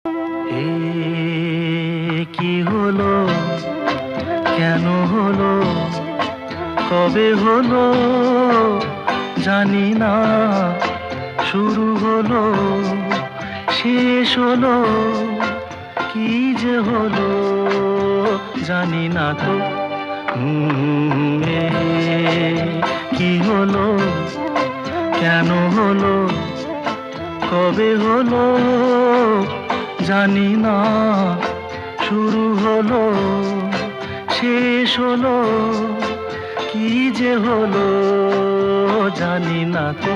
এ কি হলো, কেন হলো, কবে হলো জানি না। শুরু হলো, শেষ হলো, কি যে হলো জানি না তো। এ কি হলো, কেন হলো, কবে হলো জানি না। শুরু হলো, শেষ হলো, কি যে হলো জানি না তো।